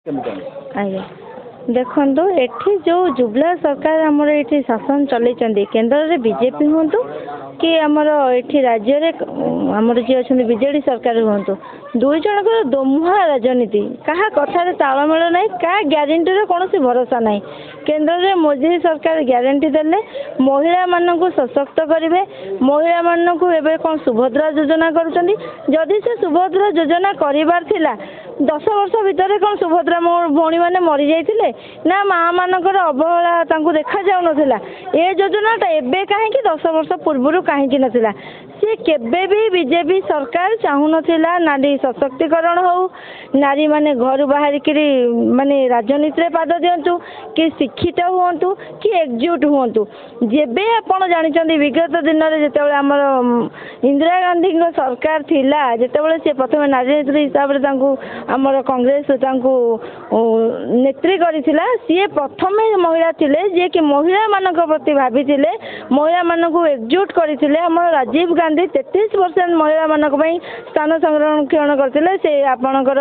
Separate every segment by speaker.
Speaker 1: आज्ञा देखु एठी जो जुबला सरकार आमर ये शासन चलती केन्द्र में बीजेपी हूँ कि आमर ये राज्य में आमर जी अच्छा बीजेडी सरकार हूँ दुई जनकर दोमुहा राजनीति क्या कथार तालमेल ना क्या ग्यारंटी कौन भरोसा ना केन्द्र में मोदी सरकार ग्यारंटी देले महिला मानक सशक्त करेंगे महिला मानक एवं कौन सुभद्रा योजना करुँच से सुभद्रा योजना करार 10 वर्ष भितर कौन सुभद्रा भौणी मैंने मरी जाते ना माँ मानकर अवहेला देखा जाऊ ना ये योजनाटा एवं कहीं 10 वर्ष पूर्व कहीं नाला सी केबे भी बीजेपी सरकार चाहू ना नारी सशक्तिकरण हो नारी माने घर बाहर माने राजनीति पाद दिंतु कि शिक्षित हूँ कि एकजुट हूँ जेबे आप जानते विगत दिन में जिते आमर इंदिरा गांधी सरकार थिला जिते सी प्रथम नारी नेत्री हिसाब से आमर कांग्रेस नेत्री करथिला सी प्रथम महिला थिले जे कि महिला मानक प्रति भाभी थिले महिला मानक एकजुट करथिले आमर राजीव गांधी 33% महिला मानक पई स्थान संरक्षण करथिले से आपणकर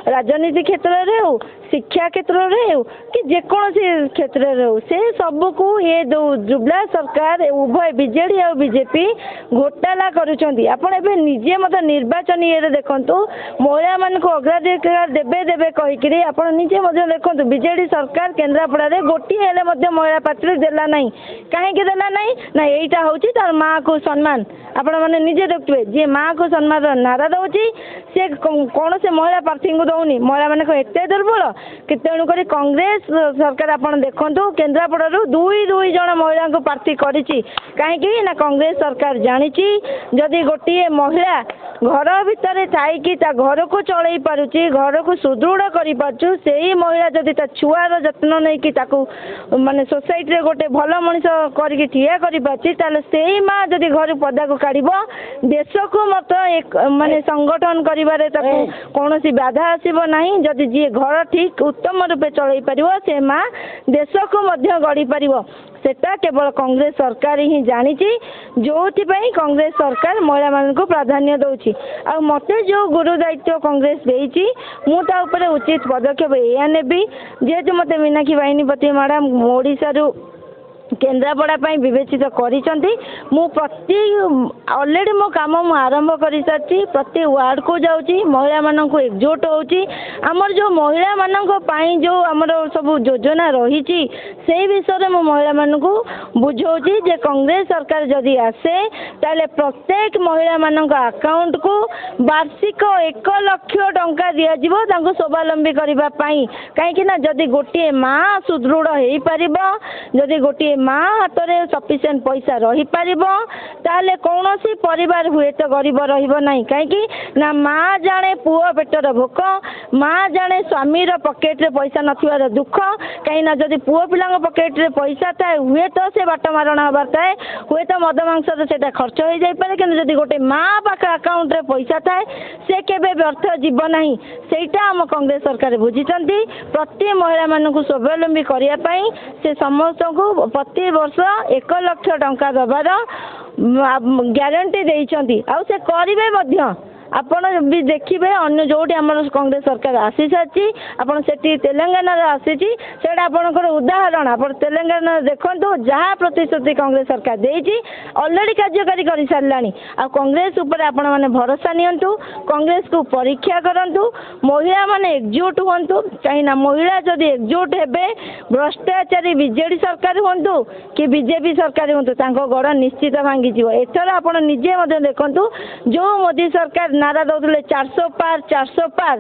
Speaker 1: राजनीति क्षेत्र रे हो शिक्षा क्षेत्र रे हो कि जेकोसी क्षेत्र रे हो से सबको ये जुबला सरकार उभय बीजेडी और बीजेपी घोटाला करुचंदी आपण एबे निजे मत निर्वाचन ये देखंतु महिला मान को अग्राधिकार देबे देबे कहिकरी आपण निजे मत देखंतु बीजेडी सरकार केन्द्रापड़ा रे गोटी हेले मध्य महिला पात्र देला नहीं काहे के देला नहीं ना एटा होची तार मां को सम्मान आपण माने निजे देखबे जे मां को सम्मान नारा दउची से कौन से महिला प्रार्थी को दउनी महिला माने को एते दुर्बल कि तेणुक कांग्रेस सरकार आप देखु केन्द्रापड़ा दुई जन महिला को प्रार्थी करिछि कहीं ना कांग्रेस सरकार जानी जदि गोटे महिला घर भितर थी घर को चल पारुची घर को सुदृढ़ कर महिला जदि छुआर जत्न नहीं कि माने सोसाइटी रे गोटे भल मनीष करके ठिया कर से माँ जदि घर पदा को काढ़ देश को मत माने संगठन करिबारे कौन बाधा आसब ना जदि जी घर ठीक उत्तम रूपे चल पार से माँ देश को गढ़ी पार सेटा केवल कांग्रेस सरकार ही जानी जो कांग्रेस सरकार महिला मान को प्राधान्य दौची आ मते जो गुरु दायित्व कांग्रेस देती मुझे उचित पदक्षेप या नेबी जेहेतु मते मीनाक्षी बाहिनीपति मैडम ओडिशा केन्द्रापड़ा विवेचित करी प्रति ऑलरेडी मो काम आरंभ कर सारी प्रति वार्ड को जाऊँगी महिला मान को एकजुट होची आमर जो महिला मान जो आमर सब योजना रही से विषय में महिला मान को बुझाऊँगी जे कांग्रेस सरकार जदि आसे ताले प्रत्येक महिला मान अकाउंट को वार्षिक 1 लाख टंका दिज्व स्वावलंबी करने कहीं जदि गोटे माँ सुदृढ़ हो पार जदि गोटे माँ हाथ में सफिशिएंट पैसा रही पार ताले कौन सी परिवार हुए तो गरीब रही कहीं ना माँ जाने पुओ पेटर भोक माँ जाने स्वामी पकेट रे पैसा नथिबार दुख कहीं ना जदि पुओ पिला पकेट रे पैसा थाए हुए तो से बाट मारण हबार थाए हुए तो मद मांस से खर्च हो जाए कि जदि गोटे माँ पाख अकाउंट रे पैसा थाए से केबे व्यर्थ जीव ना सेटा आम कांग्रेस सरकार बुझी प्रति महिला मान को स्वावलंबी करने से समस्त को प्रति वर्ष 1 लाख टंका दबार ग्यारंटी देइचंती आ से करिवे आपण भी देखिए अन्य जोटी आम कांग्रेस सरकार आसी सारी आपड़ से तेलंगाना आसी आपणकर उदाहरण आप तेलंगाना देखो जहाँ प्रतिश्रुति कांग्रेस सरकार देती ऑलरेडी कार्यकारी कर सारा आ कांग्रेस उपर आपण मैंने भरोसा नियंतु कांग्रेस को परीक्षा करूँ महिला माने एकजुट हूँ कहीं महिला जदि एकजुट हे भ्रष्टाचारी बीजेडी सरकार हूँ कि बीजेपी सरकार हूँ गड़ निश्चित भांगी एथर आप निजे देखु जो मोदी सरकार नारा दौले 400 पार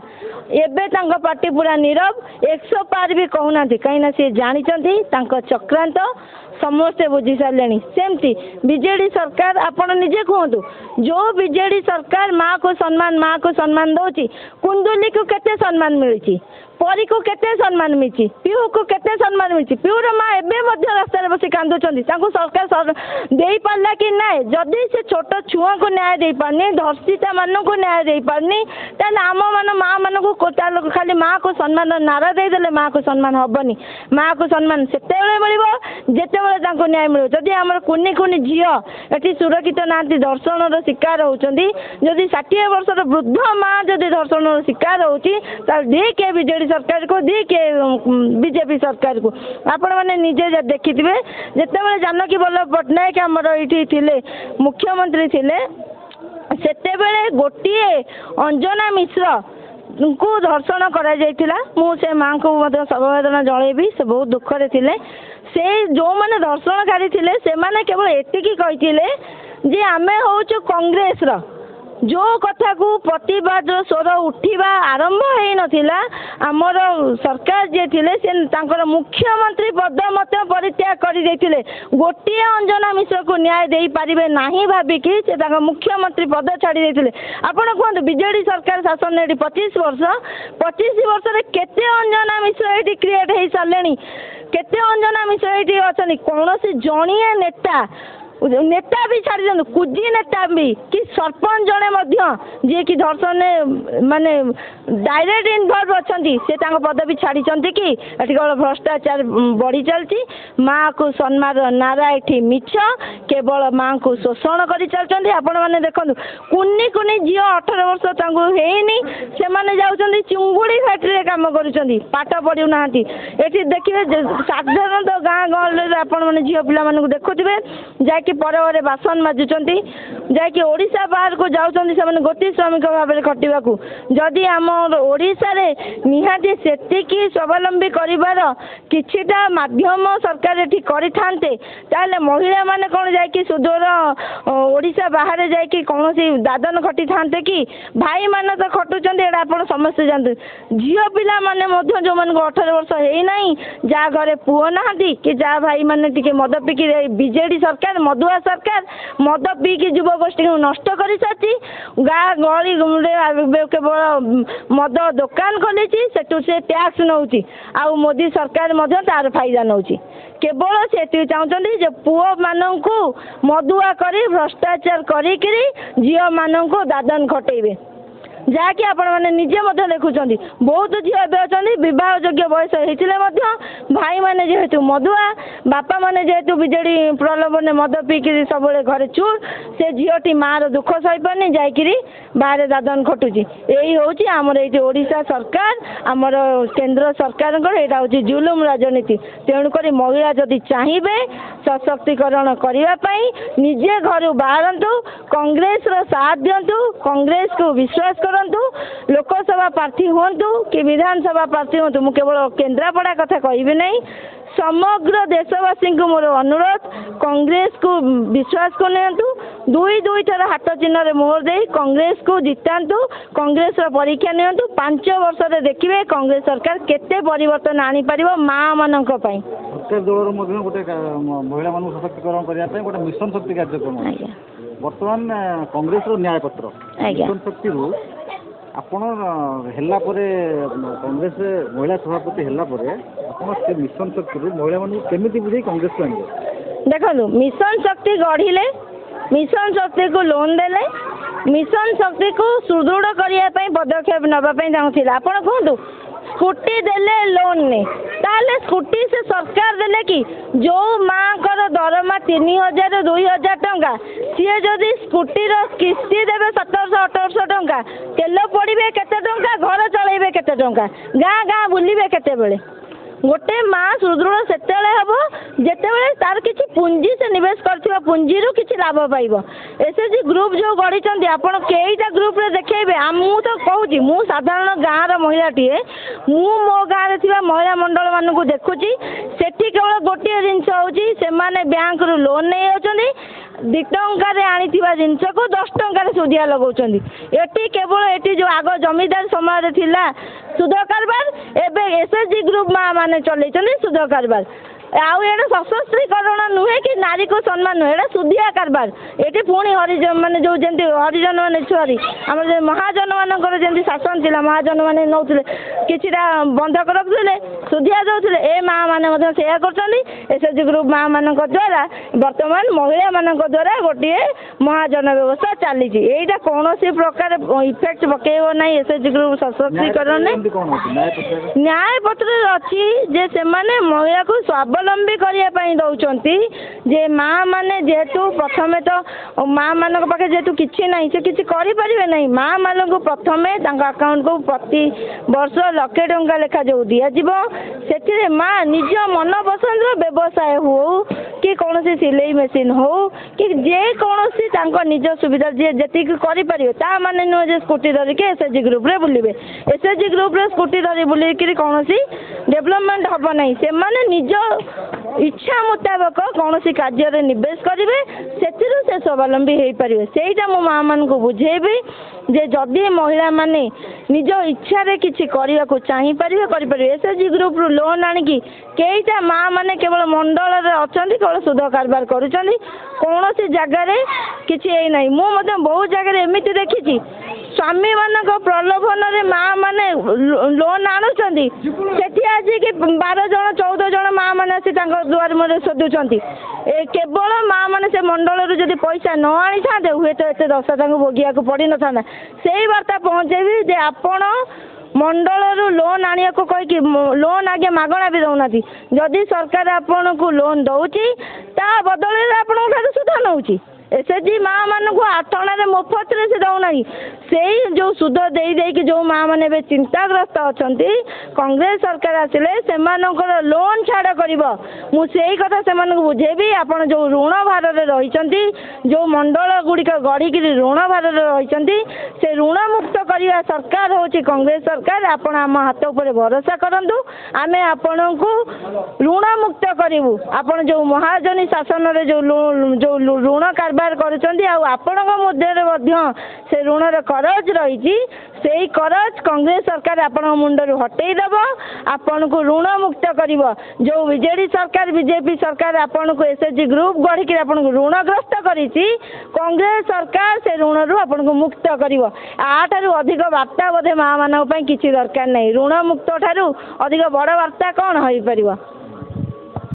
Speaker 1: एवं पार्टी पूरा नीरव 100 पार भी कहूना कहीं सी जानी चक्रांत समस्ते बुझी सारे सेमती बीजेडी सरकार आपण निजे कहतु जो बीजेडी सरकार माँ को सम्मान दौची कुंदुली को केते सम्मान मिली परी को केते सम्मान मिली पीहू को केते सम्मान मिली पीहूर माँ एवं रास्तार बस कांदुंट सरकार दे पारा कि ना जदि से छोट छुआ को न्याय दे पारनी धर्षिता मान को न्याय दे पारनी आम मान माँ मान को खाली माँ को सम्मान नारा देदेले माँ को सम्मान हेनी माँ को सम्मान से जिते न्याय मिले जदि आम कुनी कुनी झील सुरक्षित ना दर्शन शिकार होती 60 वर्षर वृद्ध माँ जदि दर्शन शिकार होती बीजेडी सरकार को दी के बीजेपी सरकार को आपण मैंने निजे देखिथिबे जेतेबेले जानकी वल्लभ पट्टनायक हमर एठी थिले मुख्यमंत्री थिले सेतेबेले गोटिए अंजना मिश्र को धर्षण करा जायतिला मु से मां को मत समवेदना जळेबी से बहुत दुख रे थिले से जो माने धर्षणकारी थिले से माने केवल एतिकी कहिथिले जे आमे होचु कांग्रेस रो जो कथा को प्रतिवाद स्वर उठा आरंभ हो नाला आमर सरकार जे थिले से तांकर मुख्यमंत्री पद मत परित्याग कर देथिले गोटे अंजना मिश्र को न्याय दे पारिबे नाही भाबिकी से तांकर मुख्यमंत्री पद छाड़ी देथिले आपण कहंतु बीजेडी सरकार शासन एटी 25 वर्ष रे केते अंजना मिश्र एटी क्रिएट हो सारे केते अंजना मिश्र एटी अछनी कोनोसी जणिए नेता भी छाड़ी दिखाँ कुजी नेता भी कि सरपंच जड़े जी कि धर्षण माने डायरेक्ट इनवल्व अच्छा से पदवी छाड़ी कि केवल भ्रष्टाचार बढ़ी चलती माँ को सम्मान नारा ये मिछ केवल माँ को शोषण कर चलते आपण मैंने देखो कुनी कुनी झील 18 वर्ष होनी से मैंने जाऊँच चिंगुड़ी फैक्ट्री काम कर पाठ पढ़ुना ये देखिए साधारणतः गाँ गहल आपण मैंने झील पिला देखुवे जा कि पर बासन माजुंट जैकि ओडिशा बाहर को जाऊँच से गोटी श्रमिक भाव में खटा जदि आम ओडिशा रे निहाती सेतिकी स्वावलंबी करिवार किछिटा माध्यम सरकार एठी करिथान्ते ताले महिला माने कोन जायकि सुदूर ओडिशा बाहर जायकि कोनोसी दादन खटी थान्ते कि भाई माने तो खटुचंदे एडा आपण समस्त जानते झियो पिला माने मध्य जो मन 18 वर्ष हेई नाही जा घरे पुओ नाहंती कि जा भाई माने टिके मद पिकी बीजेडी सरकार मधुआ सरकार मद पीकी युव गोष्ठी को नष्ट कर सारी गाँ गहली केवल मद दुकान खोली से टैक्स नौ मोदी सरकार तार फायदा नौ केवल से चाहते पुओ मानू मदुआ कर भ्रष्टाचार करी झील मानू दादन खटेबे जहाँकि आपण मैंने निजे देखुं बहुत झील अच्छा बह योग्य बयस होते भाई मैंने जेहेतु मदुआ बापा मैंने जेहेतु बीजेडी प्रलोभन मद पीकि सब घरे चूर से झीलटी माँ दुख सही पारनी जाकि बाहर दादन खटुची यही हूँ आमर ये ओडिशा सरकार आमर केंद्र सरकार यहाँ हूँ जुलुम राजनीति तेणुक महिला जदि चाहिए सशक्तिकरण करने निजे घर बाहरतु कांग्रेस साथ दिंतु कांग्रेस को विश्वास कर लोकसभा प्रार्थी हूँ कि विधानसभा प्रार्थी हूँ मुझे केवल केन्द्रापड़ा कथा कहबी नहीं समग्र देशवासी को मोर अनुरोध कांग्रेस को विश्वास को नियंतु दुई थर हाथ चिन्ह मोहर दे कांग्रेस को जितांतु कांग्रेस परीक्षा नियंतु 5 वर्ष रे देखिए कांग्रेस सरकार केते परिवर्तन आनी परिबो माँ मानक पई
Speaker 2: प्रत्येक दलर मध्ये गोटे महिला मान सशक्तिकरण करने पे गोटे मिशन शक्ति कार्यक्रम वर्तमान कांग्रेस रो न्याय पत्र मिशन शक्ति रू आपण हेला परे कांग्रेस महिला सभापति हेला परे आपण से मिशन शक्ति रू महिला मान केमिति बुझे कांग्रेस को आनिबे
Speaker 1: देखो मिशन शक्ति गढ़िले मिशन शक्ति को लोन देले मिशन शक्ति को सुदृढ़ करने पदक्षेप नापी चाहूँगा आपण कहतु स्कूटी देले लोन ने ताले स्कूटी से सरकार देले कि जो माँ कर दरमा 3000 2000 टंका सी जदि स्कूटी किस्ती देवे 1700-1800 टंका तेल पड़े केते टंका घर चलेबे केते टंका गाँ गाँ बुलिबे केते बेले गोटे माँ सुदृढ़ से हम जिते तार किसी पुंजी से निवेश कर पुंजी रू किसी लाभ पाइब एसएचजी ग्रुप जो गढ़ी आपड़ कईटा ग्रुप रे देखेबे मु तो कहूँ मु साधारण गाँव महिलाटीए मो गाँव में महिला मंडल मान को देखुची सेठी केवल गोटे जिनस हो बैंक रू लोन नहीं आउछंदी 2 टंकार आनी जिनस को 10 टंकार सुधिया लगाउछंदी एटी केवल एटी जो आग जमीदार समय थिला सुध कारबार एबे एसएचजी ग्रुप माँ माने चलैछंदी सुध कारबार आउ ये सशस्त्रीकरण नुहे कि नारी को सम्मान नुहे सुधिया कारबार ये पुणी हरिजन माने जो जमी हरिजन मैंने सॉरी आम महाजन मानकर जमी शासन थी महाजन मैंने नौले किटा बंधक रखुले सुधिया दौले ए माँ मैंने सेया कर ग्रुप माँ मान द्वारा बर्तमान महिला मान द्वारा गोटे महाजन व्यवस्था चली यहाँ कौन प्रकार इफेक्ट पकेब ना एसएचजी ग्रुप सशस्त्रीकरण न्याय पत्र अच्छी जे से महिला को स्वावलंबी ସ୍ୱାବଲମ୍ବୀ କରିବା ପାଇଁ ଦେଉଛନ୍ତି ଯେ ମାଆ ମାନେ ଯେହେତୁ ପ୍ରଥମେ ତ ମାଆ ମାନଙ୍କ ପାଖରେ ଯେହେତୁ କିଛି ନାହିଁ ସେ କିଛି କରିପାରିବେ ନାହିଁ ମାଆ ମାନଙ୍କୁ ପ୍ରଥମେ ତାଙ୍କ ଆକାଉଣ୍ଟକୁ ପ୍ରତି ବର୍ଷ ଲକ୍ଷେ ଟଙ୍କା ଲେଖା ଯେଉଁ ଦିଆଯିବ ସେଥିରେ ମାଆ ନିଜ ମନ ପସନ୍ଦର ବ୍ୟବସାୟ ହଉ କି କୌଣସି ସିଲେଇ ମେସିନ୍ ହଉ କି ଯେକୌଣସି ତାଙ୍କ ନିଜ ସୁବିଧା ଯିଏ ଯେତିକି କରିପାରିବେ ତା ମାନେ ନୁହେଁ ଯେ ସ୍କୁଟି ଧରିକି SHG ଗ୍ରୁପରେ ବୁଲିବେ SHG ଗ୍ରୁପରେ ସ୍କୁଟି ଧରି ବୁଲିକିରି କୌଣସି ଡେଭଲପମେଣ୍ଟ ହେବ ନାହିଁ ସେମାନେ ନିଜ ଇଚ୍ଛା ମୁତାବକ କୌଣସି କାର୍ଯ୍ୟରେ ନିବେଶ କରିବେ ସେଥିରୁ ସେ ସ୍ୱାବଲମ୍ବୀ ହେଇପାରିବେ ସେଇଟା ମୁଁ ମାଆମାନଙ୍କୁ ବୁଝେଇବି ଯେ ଯଦି ମହିଳାମାନେ ନିଜ ଇଚ୍ଛାରେ କିଛି କରିବାକୁ ଚାହିଁପାରିବେ କରିପାରିବେ SHG ଗ୍ରୁପରୁ ଲୋନ୍ ଆଣିକି କେଇଟା ମାଆ ମାନେ କେବଳ ମଣ୍ଡଳରେ ଅଛନ୍ତି କେବଳ ସୁଧ କାରବାର କରୁଛନ୍ତି କୌଣସି ଜାଗାରେ କିଛି ହେଇନାହିଁ ମୁଁ ମଧ୍ୟ ବହୁତ ଜାଗାରେ ଏମିତି ଦେଖିଛି ସ୍ୱାମୀମାନଙ୍କ ପ୍ରଲୋଭନରେ ମାଆ ମାନେ ଲୋନ୍ ଆଣୁଛନ୍ତି ସେଠି ଆସିକି 12 ଜଣ 14 ଜଣ ମାଆ ମାନେ ଆସି ତାଙ୍କ ଦୁଆର ମୁହଁରେ ଶୋଧୁଛନ୍ତି କେବଳ ମାଆ ମାନେ ସେ ମଣ୍ଡଳରୁ ଯଦି ପଇସା ନ ଆଣିଥାନ୍ତେ ହୁଏତ ଏତେ ଦଶା ତାଙ୍କୁ ଭୋଗିବାକୁ ପଡ଼ିନଥାନ୍ତା ସେଇ ବାର୍ତ୍ତା ପହଞ୍ଚେଇବି ଯେ ଆପଣ ମଣ୍ଡଳରୁ ଲୋନ୍ ଆଣିବାକୁ କହିକି ଲୋନ୍ ଆଗେ ମାଗଣା ବି ଦେଉନାହାନ୍ତି ଯଦି ସରକାର ଆପଣଙ୍କୁ ଲୋନ୍ ଦେଉଛି ତା ବଦଳରେ ଆପଣଙ୍କ ଠାରୁ ସୁଧ ନେଉଛି SHG ମାଆ ମାନଙ୍କୁ ଆଠଣାରେ ମୁଫତରେ ସେ ଦେଉନାହିଁ ସେଇ ଯେଉଁ ସୁଧ ଦେଇ ଦେଇକି ଯେଉଁ ମାଆ ମାନେ ଏବେ ଚିନ୍ତାଗ୍ରସ୍ତ ଅଛନ୍ତି କଂଗ୍ରେସ ସରକାର ଆସିଲେ ସେମାନଙ୍କର ଲୋନ୍ ଛାଡ଼ କରିବ ମୁଁ ସେଇ କଥା ସେମାନଙ୍କୁ ବୁଝେଇବି ଆପଣ ଯେଉଁ ଋଣ ଭାରରେ ରହିଛନ୍ତି ଯେଉଁ ମଣ୍ଡଳ ଗୁଡ଼ିକ ଗଢ଼ିକିରି ଋଣ ଭାରରେ ରହିଛନ୍ତି ସେ ଋଣ ମୁକ୍ତ କରିବା ସରକାର ହେଉଛି କଂଗ୍ରେସ ସରକାର ଆପଣ ଆମ ହାତ ଉପରେ ଭରସା କରନ୍ତୁ ଆମେ ଆପଣଙ୍କୁ ଋଣ ମୁକ୍ତ କରିବୁ ଆପଣ ଯେଉଁ ମହାଜନୀ ଶାସନରେ ଯେଉଁ ଋଣ କାରବାର କରୁଛନ୍ତି ଆଉ ଆପଣଙ୍କ ମଧ୍ୟରେ ମଧ୍ୟ ସେ ଋଣର କରଜ ରହିଛି ସେଇ କରଜ କଂଗ୍ରେସ ସରକାର ଆପଣଙ୍କ ମୁଣ୍ଡରୁ ହଟେଇ ଦେବ ଆପଣଙ୍କୁ ଋଣ ମୁକ୍ତ କରିବ ଯେଉଁ ବିଜେଡି ସରକାର ବିଜେପି ସରକାର ଆପଣଙ୍କୁ SHG ଗ୍ରୁପ ଗଢ଼ିକି ଆପଣଙ୍କୁ ଋଣଗ୍ରସ୍ତ କରିଛି କଂଗ୍ରେସ ସରକାର ସେ ଋଣରୁ ଆପଣଙ୍କୁ ମୁକ୍ତ କରିବ ଆଠାରୁ ଅଧିକ ବାର୍ତ୍ତା ବୋଧେ ମାଆମାନଙ୍କ ପାଇଁ କିଛି ଦରକାର ନାହିଁ ଋଣ ମୁକ୍ତ ଠାରୁ ଅଧିକ ବଡ଼ ବାର୍ତ୍ତା କ'ଣ ହୋଇପାରିବ